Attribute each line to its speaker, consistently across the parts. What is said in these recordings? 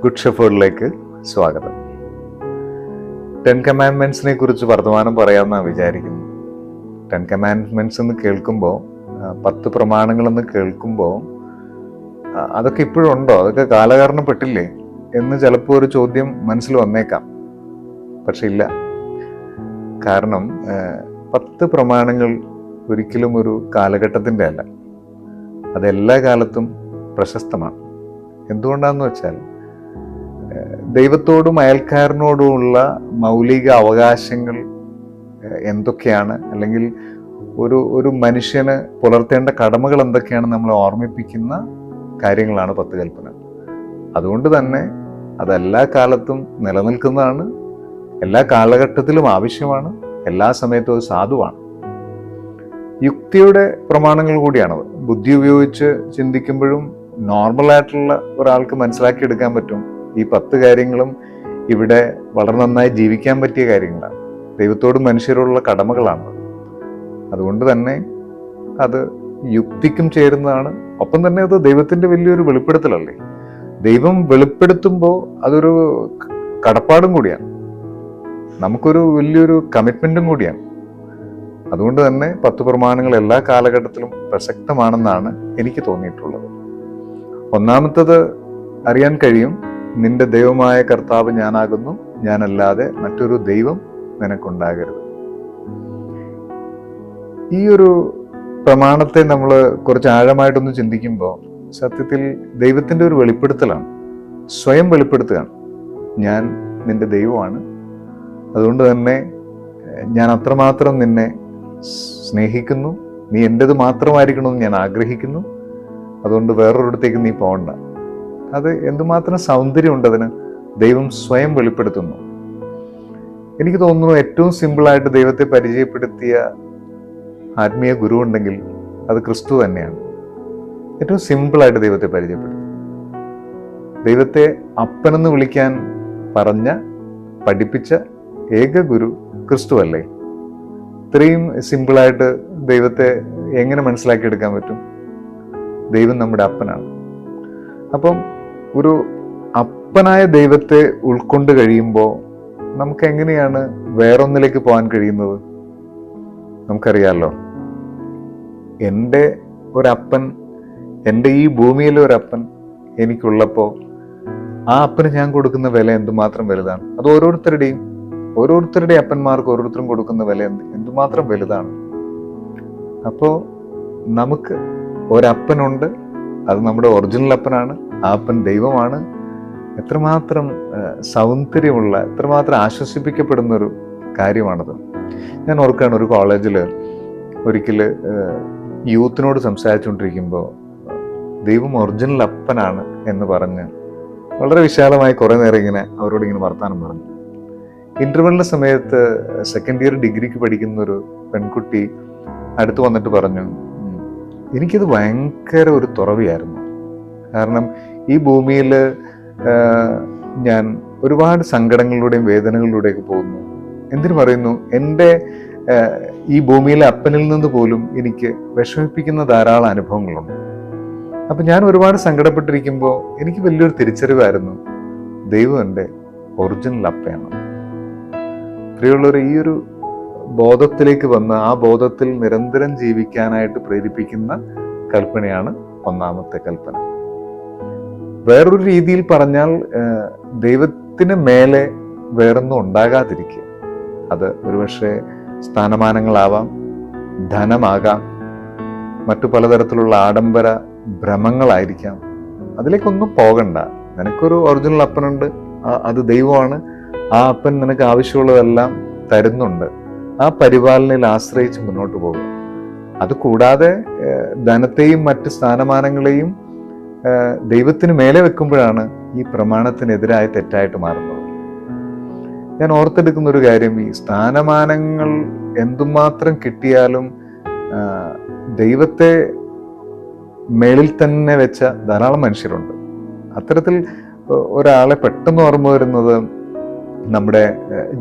Speaker 1: Good ഷെഫേർഡിലേക്ക് സ്വാഗതം. 10 കമാൻഡ്മെന്റ്സിനെ കുറിച്ച് വർത്തമാനം പറയാമെന്നാണ് വിചാരിക്കുന്നു. 10 കമാൻഡ്മെന്റ്സ് എന്ന് കേൾക്കുമ്പോൾ, 10 പ്രമാണങ്ങളെന്ന് കേൾക്കുമ്പോൾ അതൊക്കെ ഇപ്പോഴും ഉണ്ടോ, അതൊക്കെ കാലഹരണപ്പെട്ടില്ലേ എന്ന് ചിലപ്പോൾ ഒരു ചോദ്യം മനസ്സിൽ വന്നേക്കാം. പക്ഷെ ഇല്ല. കാരണം 10 പ്രമാണങ്ങൾ ഒരിക്കലും ഒരു കാലഘട്ടത്തിൻ്റെ അല്ല, അതെല്ലാ കാലത്തും പ്രശസ്തമാണ്. എന്തുകൊണ്ടാണെന്ന് വെച്ചാൽ ദൈവത്തോടും അയൽക്കാരനോടുമുള്ള മൗലിക അവകാശങ്ങൾ എന്തൊക്കെയാണ്, അല്ലെങ്കിൽ ഒരു മനുഷ്യന് പുലർത്തേണ്ട കടമകൾ എന്തൊക്കെയാണെന്ന് നമ്മളെ ഓർമ്മിപ്പിക്കുന്ന കാര്യങ്ങളാണ് 10 കൽപ്പന. അതുകൊണ്ട് തന്നെ അതെല്ലാ കാലത്തും നിലനിൽക്കുന്നതാണ്, എല്ലാ കാലഘട്ടത്തിലും ആവശ്യമാണ്, എല്ലാ സമയത്തും അത് സാധുവാണ്. യുക്തിയുടെ പ്രമാണങ്ങൾ കൂടിയാണത്. ബുദ്ധി ഉപയോഗിച്ച് ചിന്തിക്കുമ്പോഴും നോർമലായിട്ടുള്ള ഒരാൾക്ക് മനസ്സിലാക്കിയെടുക്കാൻ പറ്റും ഈ 10 കാര്യങ്ങളും ഇവിടെ വളരെ നന്നായി ജീവിക്കാൻ പറ്റിയ കാര്യങ്ങളാണ്. ദൈവത്തോടും മനുഷ്യരോടുള്ള കടമകളാണ്. അതുകൊണ്ട് തന്നെ അത് യുക്തിക്കും ചേരുന്നതാണ്. ഒപ്പം തന്നെ അത് ദൈവത്തിന്റെ വലിയൊരു വെളിപ്പെടുത്തലല്ലേ. ദൈവം വെളിപ്പെടുത്തുമ്പോൾ അതൊരു കടപ്പാടും കൂടിയാണ്, നമുക്കൊരു വലിയൊരു കമ്മിറ്റ്മെന്റും കൂടിയാണ്. അതുകൊണ്ട് തന്നെ 10 പ്രമാണങ്ങൾ എല്ലാ കാലഘട്ടത്തിലും പ്രസക്തമാണെന്നാണ് എനിക്ക് തോന്നിയിട്ടുള്ളത്. ഒന്നാമത്തത് അറിയാൻ കഴിയും, നിന്റെ ദൈവമായ കർത്താവ് ഞാനാകുന്നു, ഞാനല്ലാതെ മറ്റൊരു ദൈവം നിനക്കുണ്ടാകരുത്. ഈ ഒരു പ്രമാണത്തെ നമ്മൾ കുറച്ച് ആഴമായിട്ടൊന്ന് ചിന്തിക്കുമ്പോൾ സത്യത്തിൽ ദൈവത്തിന്റെ ഒരു വെളിപ്പെടുത്തലാണ്, സ്വയം വെളിപ്പെടുത്തുകയാണ്. ഞാൻ നിന്റെ ദൈവമാണ്, അതുകൊണ്ട് തന്നെ ഞാൻ അത്രമാത്രം നിന്നെ സ്നേഹിക്കുന്നു, നീ എൻ്റെത് മാത്രമായിരിക്കണമെന്ന് ഞാൻ ആഗ്രഹിക്കുന്നു, അതുകൊണ്ട് വേറൊരിടത്തേക്ക് നീ പോകണ്ട. അത് എന്തുമാത്രം സൗന്ദര്യമുണ്ട് അതിന്. ദൈവം സ്വയം വെളിപ്പെടുത്തുന്നു. എനിക്ക് തോന്നുന്നു ഏറ്റവും സിമ്പിളായിട്ട് ദൈവത്തെ പരിചയപ്പെടുത്തിയ ആത്മീയ ഗുരു ഉണ്ടെങ്കിൽ അത് ക്രിസ്തു തന്നെയാണ്. ഏറ്റവും സിമ്പിളായിട്ട് ദൈവത്തെ പരിചയപ്പെടുത്തി, ദൈവത്തെ അപ്പനെന്ന് വിളിക്കാൻ പറഞ്ഞ പഠിപ്പിച്ച ഏക ഗുരു ക്രിസ്തു അല്ലേ. ഇത്രയും സിമ്പിളായിട്ട് ദൈവത്തെ എങ്ങനെ മനസ്സിലാക്കിയെടുക്കാൻ പറ്റും? ദൈവം നമ്മുടെ അപ്പനാണ്. അപ്പം ഒരു അപ്പനായ ദൈവത്തെ ഉൾക്കൊണ്ട് കഴിയുമ്പോൾ നമുക്ക് എങ്ങനെയാണ് വേറൊന്നിലേക്ക് പോകാൻ കഴിയുന്നത്? നമുക്കറിയാമല്ലോ, എൻ്റെ ഒരപ്പൻ, എൻ്റെ ഈ ഭൂമിയിലെ ഒരപ്പൻ എനിക്കുള്ളപ്പോൾ ആ അപ്പന് ഞാൻ കൊടുക്കുന്ന വില എന്തുമാത്രം വലുതാണ്. അത് ഓരോരുത്തരുടെ അപ്പന്മാർക്ക് ഓരോരുത്തരും കൊടുക്കുന്ന വില എന്തുമാത്രം വലുതാണ്. അപ്പോൾ നമുക്ക് ഒരപ്പനുണ്ട്, അത് നമ്മുടെ ഒറിജിനൽ അപ്പനാണ്. ആ അപ്പൻ ദൈവമാണ്. എത്രമാത്രം സൗന്ദര്യമുള്ള, എത്രമാത്രം ആശ്വസിപ്പിക്കപ്പെടുന്ന ഒരു കാര്യമാണത്. ഞാൻ ഓർക്കുകയാണ്, ഒരു കോളേജിൽ ഒരിക്കൽ യൂത്തിനോട് സംസാരിച്ചുകൊണ്ടിരിക്കുമ്പോൾ ദൈവം ഒറിജിനൽ അപ്പനാണ് എന്ന് പറഞ്ഞ് വളരെ വിശാലമായി കുറേ നേരം അവരോട് ഇങ്ങനെ വർത്താനം പറഞ്ഞു. ഇന്റർവെല്ലിന്റെ സമയത്ത് സെക്കൻഡ് ഇയർ ഡിഗ്രിക്ക് പഠിക്കുന്ന ഒരു പെൺകുട്ടി അടുത്ത് വന്നിട്ട് പറഞ്ഞു, എനിക്കിത് ഭയങ്കര ഒരു തുറവിയായിരുന്നു. കാരണം ഈ ഭൂമിയിൽ ഞാൻ ഒരുപാട് സങ്കടങ്ങളിലൂടെയും വേദനകളിലൂടെയൊക്കെ പോകുന്നു. എന്തിനു പറയുന്നു, എൻ്റെ ഈ ഭൂമിയിലെ അപ്പനിൽ നിന്ന് പോലും എനിക്ക് വിഷമിപ്പിക്കുന്ന ധാരാളം അനുഭവങ്ങളുണ്ട്. അപ്പം ഞാൻ ഒരുപാട് സങ്കടപ്പെട്ടിരിക്കുമ്പോൾ എനിക്ക് വലിയൊരു തിരിച്ചറിവായിരുന്നു, ദൈവം എൻ്റെ ഒറിജിനൽ അപ്പയാണ്. പ്രിയമുള്ളവർ, ഈ ഒരു ബോധത്തിലേക്ക് വന്ന് ആ ബോധത്തിൽ നിരന്തരം ജീവിക്കാനായിട്ട് പ്രേരിപ്പിക്കുന്ന കൽപ്പനയാണ് 1ാമത്തെ കൽപ്പന. വേറൊരു രീതിയിൽ പറഞ്ഞാൽ ദൈവത്തിന് മേലെ വേറൊന്നും ഉണ്ടാകാതിരിക്കുക. അത് ഒരുപക്ഷെ സ്ഥാനമാനങ്ങളാവാം, ധനമാകാം, മറ്റു പലതരത്തിലുള്ള ആഡംബര ഭ്രമങ്ങളായിരിക്കാം. അതിലേക്കൊന്നും പോകണ്ട. നിനക്കൊരു ഒറിജിനൽ അപ്പനുണ്ട്, അത് ദൈവമാണ്. ആ അപ്പൻ നിനക്ക് ആവശ്യമുള്ളതെല്ലാം തരുന്നുണ്ട്. ആ പരിപാലനയിൽ ആശ്രയിച്ച് മുന്നോട്ട് പോകുക. അതുകൂടാതെ ധനത്തെയും മറ്റ് സ്ഥാനമാനങ്ങളെയും ദൈവത്തിന് മേലെ വെക്കുമ്പോഴാണ് ഈ പ്രമാണത്തിനെതിരായ തെറ്റായിട്ട് മാറുന്നത്. ഞാൻ ഓർത്തെടുക്കുന്ന ഒരു കാര്യം, ഈ സ്ഥാനമാനങ്ങൾ എന്തുമാത്രം കിട്ടിയാലും ദൈവത്തെ മേളിൽ തന്നെ വെച്ച ധാരാളം മനുഷ്യരുണ്ട്. അത്തരത്തിൽ ഒരാളെ പെട്ടെന്ന് ഓർമ്മ വരുന്നത് നമ്മുടെ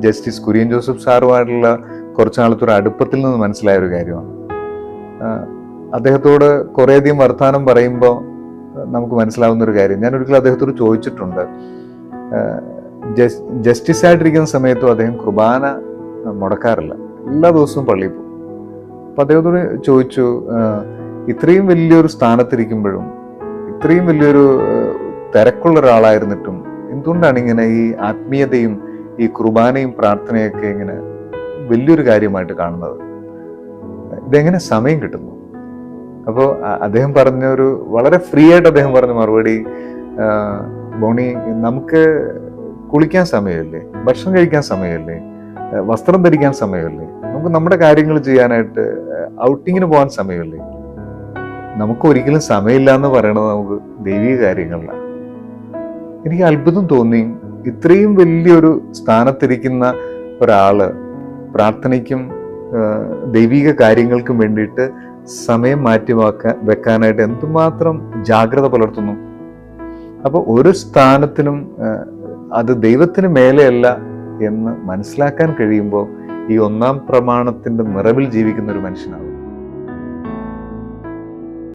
Speaker 1: ജസ്റ്റിസ് കുര്യൻ ജോസഫ് സാറുമായിട്ടുള്ള കുറച്ചു നാളത്തെ ഒരു അടുപ്പത്തിൽ നിന്ന് മനസ്സിലായ ഒരു കാര്യമാണ്. അദ്ദേഹത്തോട് കുറേയധികം വർത്തമാനം പറയുമ്പോൾ നമുക്ക് മനസ്സിലാവുന്ന ഒരു കാര്യം, ഞാൻ ഒരിക്കലും അദ്ദേഹത്തോട് ചോദിച്ചിട്ടുണ്ട്, ജസ്റ്റിസ് ആയിട്ടിരിക്കുന്ന സമയത്തും അദ്ദേഹം കുർബാന മുടക്കാറില്ല, എല്ലാ ദിവസവും പള്ളിയിൽ പോകും. അപ്പം അദ്ദേഹത്തോട് ചോദിച്ചു, ഇത്രയും വലിയൊരു സ്ഥാനത്തിരിക്കുമ്പോഴും ഇത്രയും വലിയൊരു തിരക്കുള്ള ഒരാളായിരുന്നിട്ടും എന്തുകൊണ്ടാണ് ഇങ്ങനെ ഈ ആത്മീയതയും ഈ കുർബാനയും പ്രാർത്ഥനയൊക്കെ ഇങ്ങനെ വലിയൊരു കാര്യമായിട്ട് കാണുന്നത്? ഇതെങ്ങനെ സമയം കിട്ടുന്നു? അപ്പോൾ അദ്ദേഹം പറഞ്ഞൊരു വളരെ ഫ്രീ ആയിട്ട് അദ്ദേഹം പറഞ്ഞ മറുപടി, ബോണി, നമുക്ക് കുളിക്കാൻ സമയമില്ലേ, ഭക്ഷണം കഴിക്കാൻ സമയമില്ലേ, വസ്ത്രം ധരിക്കാൻ സമയമില്ലേ, നമുക്ക് നമ്മുടെ കാര്യങ്ങൾ ചെയ്യാനായിട്ട് ഔട്ടിങ്ങിന് പോകാൻ സമയമില്ലേ? നമുക്ക് ഒരിക്കലും സമയമില്ല എന്ന് പറയണത് നമുക്ക് ദൈവിക കാര്യങ്ങളിലാണ്. എനിക്ക് അത്ഭുതം തോന്നി, ഇത്രയും വലിയൊരു സ്ഥാനത്തിരിക്കുന്ന ഒരാള് പ്രാർത്ഥനയ്ക്കും ദൈവിക കാര്യങ്ങൾക്കും വേണ്ടിയിട്ട് സമയം വെക്കാനായിട്ട് എന്തുമാത്രം ജാഗ്രത പുലർത്തുന്നു. അപ്പോൾ ഒരു സ്ഥാനത്തിനും അത് ദൈവത്തിന് മേലെയല്ല എന്ന് മനസ്സിലാക്കാൻ കഴിയുമ്പോൾ ഈ ഒന്നാം പ്രമാണത്തിന്റെ നിറവിൽ ജീവിക്കുന്ന ഒരു മനുഷ്യനാണ്.